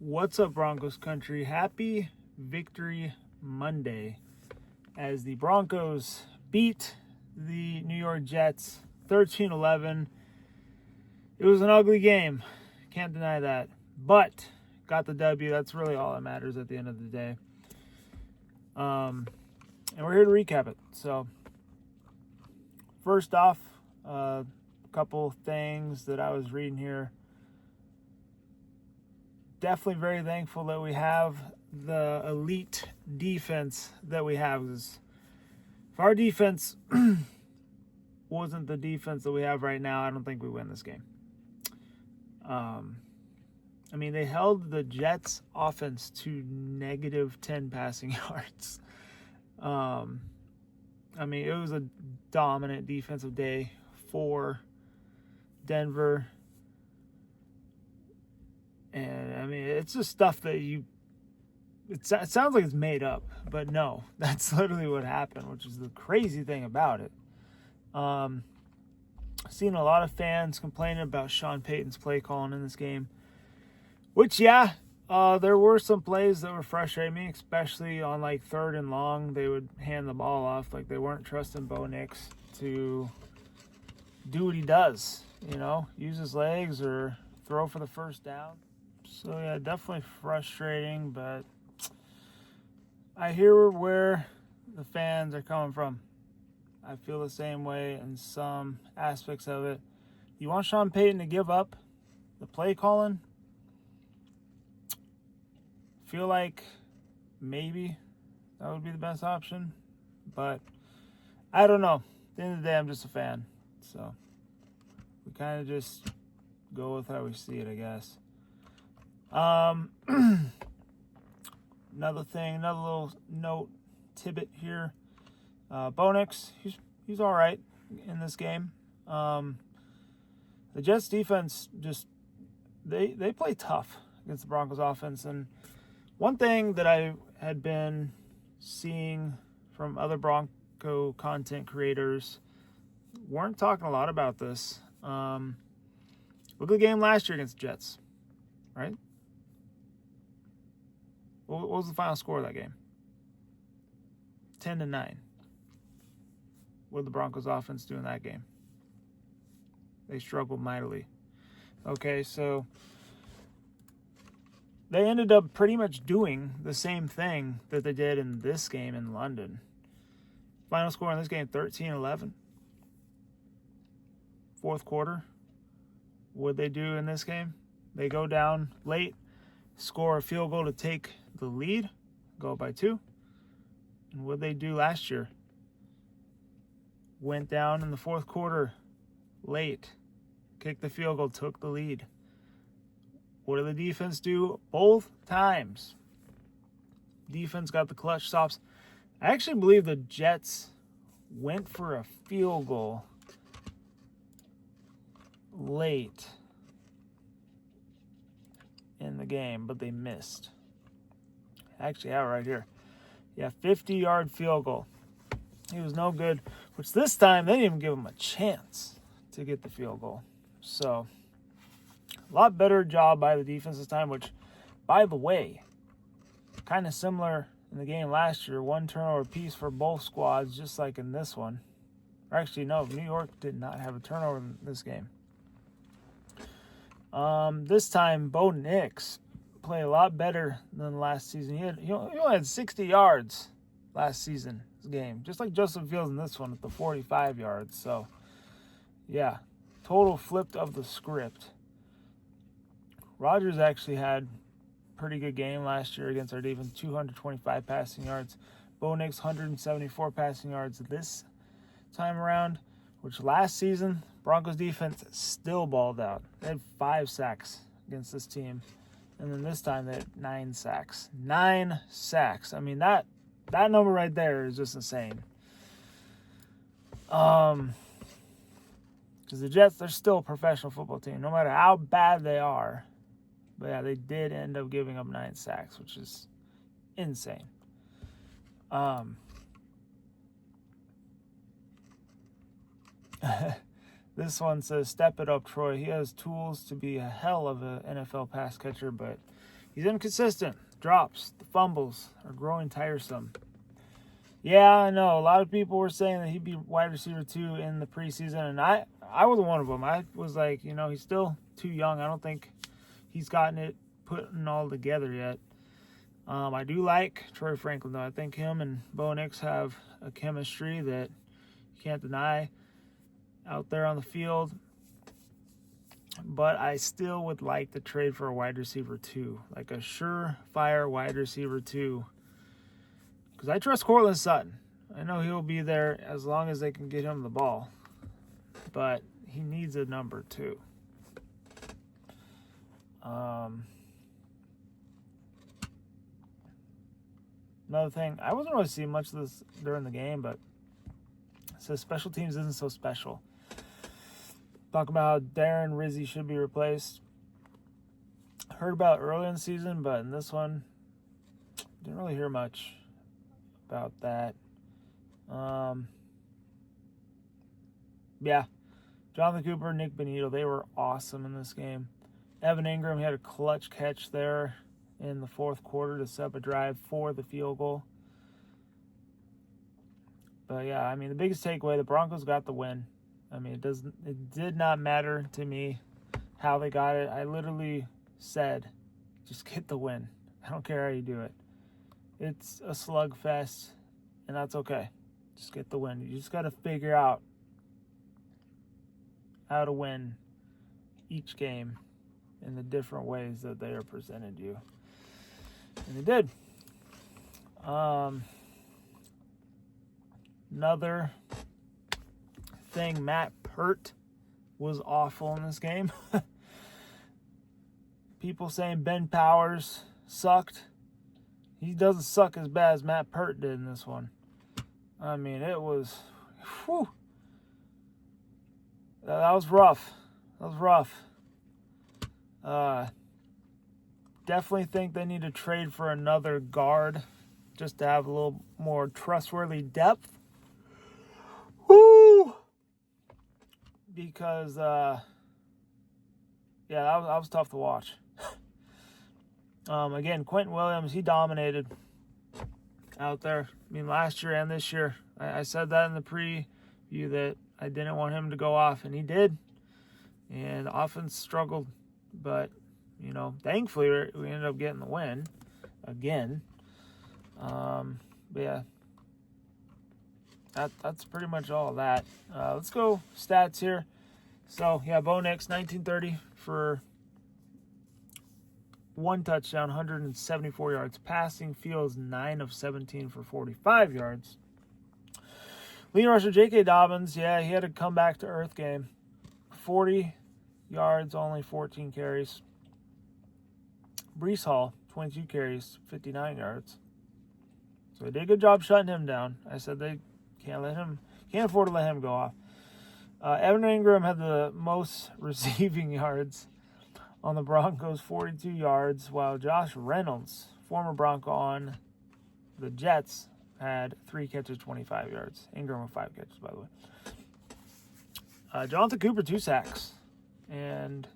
What's up, Broncos country? Happy Victory Monday as the Broncos beat the New York Jets 13-11. It was an ugly game. Can't deny that. But got the W. That's really all that matters at the end of the day. And we're here to recap it. So, first off, a couple things that I was reading here. Definitely very thankful that we have the elite defense that we have. If our defense wasn't the defense that we have right now, I don't think we win this game. They held the Jets' offense to negative 10 passing yards. It was a dominant defensive day for Denver. And, it's just stuff that it sounds like it's made up, but no, that's literally what happened, which is the crazy thing about it. Seen a lot of fans complaining about Sean Payton's play calling in this game, which, there were some plays that were frustrating me, especially on, 3rd and long. They would hand the ball off, they weren't trusting Bo Nix to do what he does, use his legs or throw for the first down. So, definitely frustrating, but I hear where the fans are coming from. I feel the same way in some aspects of it. You want Sean Payton to give up the play calling? Feel like maybe that would be the best option, but I don't know. At the end of the day, I'm just a fan, so we kind of just go with how we see it, I guess. Another little note tidbit here. Bo Nix, he's all right in this game. The Jets defense they play tough against the Broncos offense. And one thing that I had been seeing from other Bronco content creators, weren't talking a lot about this. Look at the game last year against the Jets, right? What was the final score of that game? 10-9. What did the Broncos offense do in that game? They struggled mightily. Okay, so they ended up pretty much doing the same thing that they did in this game in London. Final score in this game, 13-11. Fourth quarter. What they do in this game? They go down late, score a field goal to take the lead, go by 2. And what they do last year? Went down in the fourth quarter late, kicked the field goal, took the lead. What did the defense do? Both times. Defense got the clutch stops. I actually believe the Jets went for a field goal late in the game, but they missed. Actually, right here. 50-yard field goal. He was no good, which this time they didn't even give him a chance to get the field goal. So, a lot better job by the defense this time, which, by the way, kind of similar in the game last year. 1 turnover apiece for both squads, just like in this one. Or actually, no, New York did not have a turnover in this game. This time, Bo Nix played a lot better than last season. He only had 60 yards last season's game, just like Justin Fields in this one with the 45 yards. So, total flipped of the script. Rodgers actually had a pretty good game last year against our defense, 225 passing yards. Bo Nix, 174 passing yards this time around, which last season, Broncos defense still balled out. They had 5 sacks against this team. And then this time they had 9 sacks. 9 sacks. That number right there is just insane. Because the Jets, they're still a professional football team, no matter how bad they are. But they did end up giving up 9 sacks, which is insane. This one says, "Step it up, Troy. He has tools to be a hell of an NFL pass catcher, but he's inconsistent. Drops, the fumbles are growing tiresome. Yeah, I know. A lot of people were saying that he'd be wide receiver 2 in the preseason, and I was one of them. I was like, he's still too young. I don't think he's gotten it putting all together yet. I do like Troy Franklin, though. I think him and Bo Nix have a chemistry that you can't deny out there on the field. But I still would like to trade for a wide receiver 2, like a surefire wide receiver 2. Because I trust Courtland Sutton. I know he'll be there as long as they can get him the ball. But he needs a number 2. Another thing, I wasn't really seeing much of this during the game, but it says special teams isn't so special. Talk about how Darren Rizzi should be replaced. Heard about it early in the season, but in this one, didn't really hear much about that. Yeah, Jonathan Cooper, Nick Benito, they were awesome in this game. Evan Ingram had a clutch catch there in the fourth quarter to set up a drive for the field goal. But yeah, I mean, the biggest takeaway, the Broncos got the win. I mean, it did not matter to me how they got it. I literally said, just get the win. I don't care how you do it. It's a slugfest, and that's okay. Just get the win. You just got to figure out how to win each game in the different ways that they are presented you. And they did. Another thing, Matt Pert was awful in this game. People saying Ben Powers sucked. He doesn't suck as bad as Matt Pert did in this one. I mean, it was... Whew. That was rough. Definitely think they need to trade for another guard just to have a little more trustworthy depth. Woo! Because, that was tough to watch. Again, Quentin Williams, he dominated out there. I mean, last year and this year. I said that in the preview that I didn't want him to go off, and he did. And the offense struggled, but, thankfully we ended up getting the win again. But yeah, that's pretty much all of that. Let's go stats here. So, yeah, Bo Nix, 1930 for 1 touchdown, 174 yards passing. Fields, 9 of 17 for 45 yards. Lead rusher J.K. Dobbins, yeah, he had a comeback to earth game. 40 yards, only 14 carries. Breece Hall, 22 carries, 59 yards. So they did a good job shutting him down. I said they can't afford to let him go off. Evan Ingram had the most receiving yards on the Broncos, 42 yards, while Josh Reynolds, former Bronco on the Jets, had 3 catches, 25 yards. Ingram with 5 catches, by the way. Jonathan Cooper, 2 sacks. And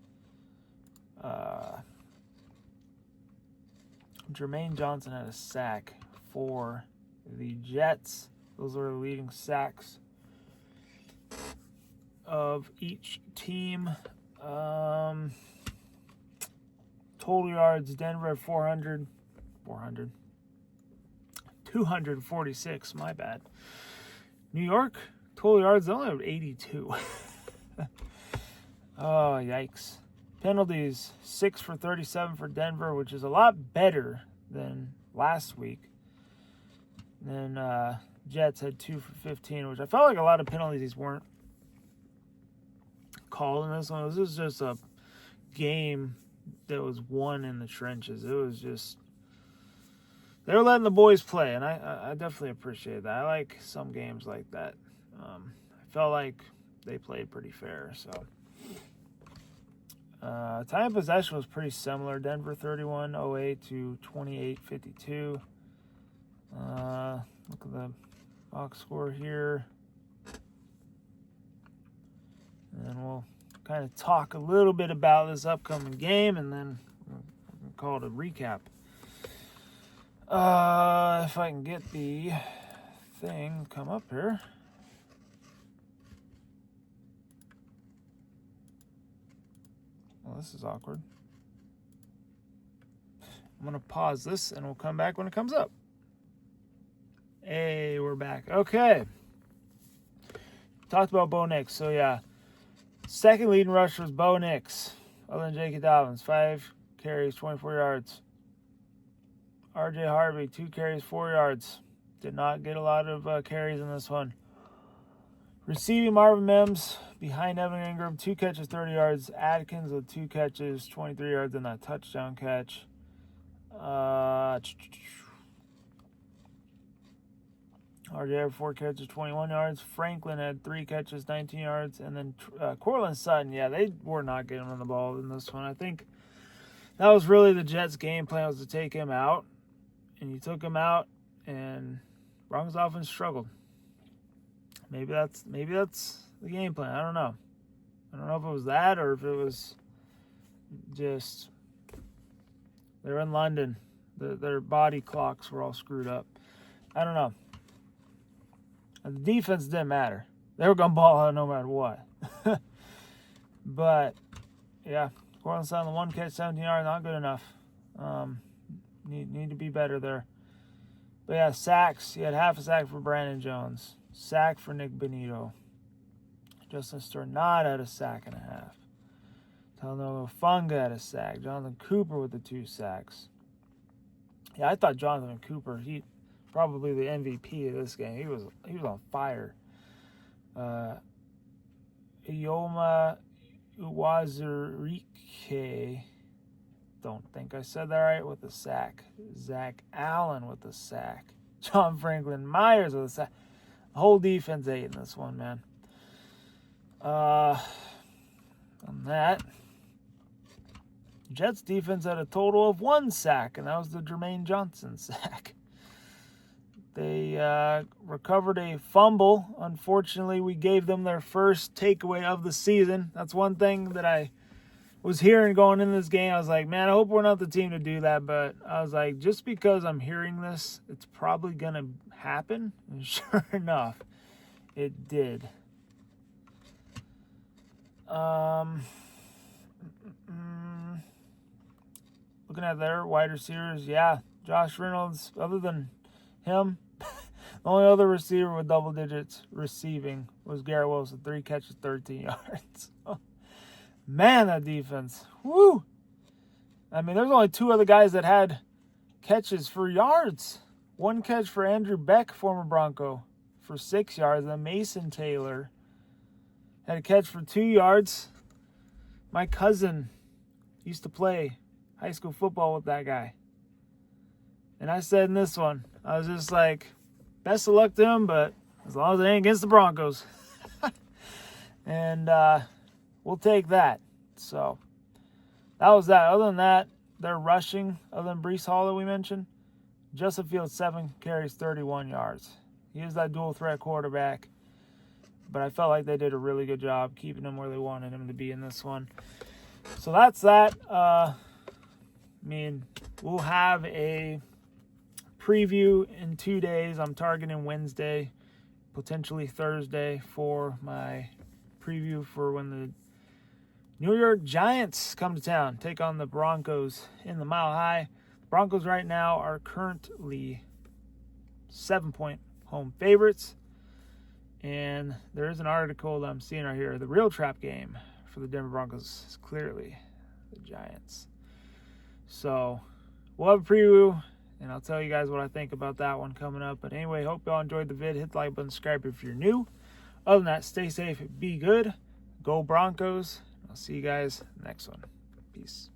Jermaine Johnson had a sack for the Jets. Those are the leading sacks of each team. Total yards, Denver at 246, my bad. New York, total yards, they only have 82. Oh, yikes. Penalties, 6 for 37 for Denver, which is a lot better than last week. Then Jets had 2 for 15, which I felt like a lot of penalties weren't called in this one. This was just a game that was won in the trenches. It was just... They were letting the boys play, and I definitely appreciate that. I like some games like that. I felt like they played pretty fair, so... time of possession was pretty similar. Denver 31-08 to 28-52. Look at the box score here. And then we'll kind of talk a little bit about this upcoming game, and then we'll called? A recap. If I can get the thing come up here. Well, this is awkward. I'm going to pause this and we'll come back when it comes up. Hey, we're back. Okay. Talked about Bo Nix. So, yeah. Second leading rusher was Bo Nix. Other than J.K. Dobbins. 5 carries, 24 yards. R.J. Harvey, 2 carries, 4 yards. Did not get a lot of carries in this one. Receiving Marvin Mims behind Evan Ingram. 2 catches, 30 yards. Adkins with 2 catches, 23 yards in that touchdown catch. RJ had 4 catches, 21 yards. Franklin had 3 catches, 19 yards. And then Cortland Sutton, yeah, they were not getting him the ball in this one. I think that was really the Jets' game plan, was to take him out. And you took him out, and Broncos offense struggled. Maybe that's the game plan. I don't know. I don't know if it was that or if it was just they're in London. Their body clocks were all screwed up. I don't know. The defense didn't matter. They were going to ball out no matter what. But, yeah, Cortland Sutton, the 1 catch, 17 yards, not good enough. Need to be better there. But, yeah, sacks. He had half a sack for Brandon Jones. Sack for Nick Benito. Justin Sternad had a sack and a half. Talanoa Funga had a sack. Jonathan Cooper with the 2 sacks. Yeah, I thought Jonathan Cooper, he probably the MVP of this game. He was on fire. Ioma Uwazurike, don't think I said that right, with a sack. Zach Allen with a sack. John Franklin Myers with a sack. The whole defense ate in this one, man. On that, Jets defense had a total of 1 sack, and that was the Jermaine Johnson sack. They recovered a fumble. Unfortunately, we gave them their first takeaway of the season. That's one thing that I was hearing going into this game. I was like, man, I hope we're not the team to do that. But I was like, just because I'm hearing this, it's probably going to happen. And sure enough, it did. Looking at their wide receivers, yeah, Josh Reynolds, other than him, the only other receiver with double digits receiving was Garrett Wilson, 3 catches, 13 yards. Man, that defense. Woo! I mean, there's only 2 other guys that had catches for yards. 1 catch for Andrew Beck, former Bronco, for 6 yards. And Mason Taylor had a catch for 2 yards. My cousin used to play high school football with that guy. And I said in this one, I was just like, best of luck to him, but as long as it ain't against the Broncos. And we'll take that. So that was that. Other than that, they're rushing. Other than Breece Hall that we mentioned, Justin Fields, 7 carries, 31 yards. He is that dual threat quarterback. But I felt like they did a really good job keeping him where they wanted him to be in this one. So that's that. I mean, we'll have a preview in 2 days. I'm targeting Wednesday, potentially Thursday, for my preview for when the New York Giants come to town, take on the Broncos in the Mile High. Broncos right now are currently 7-point home favorites. And there is an article that I'm seeing right here. The real trap game for the Denver Broncos is clearly the Giants. So we'll have a preview, and I'll tell you guys what I think about that one coming up. But anyway, hope y'all enjoyed the vid. Hit the like button, subscribe if you're new. Other than that, stay safe, be good, go Broncos. I'll see you guys next one. Peace.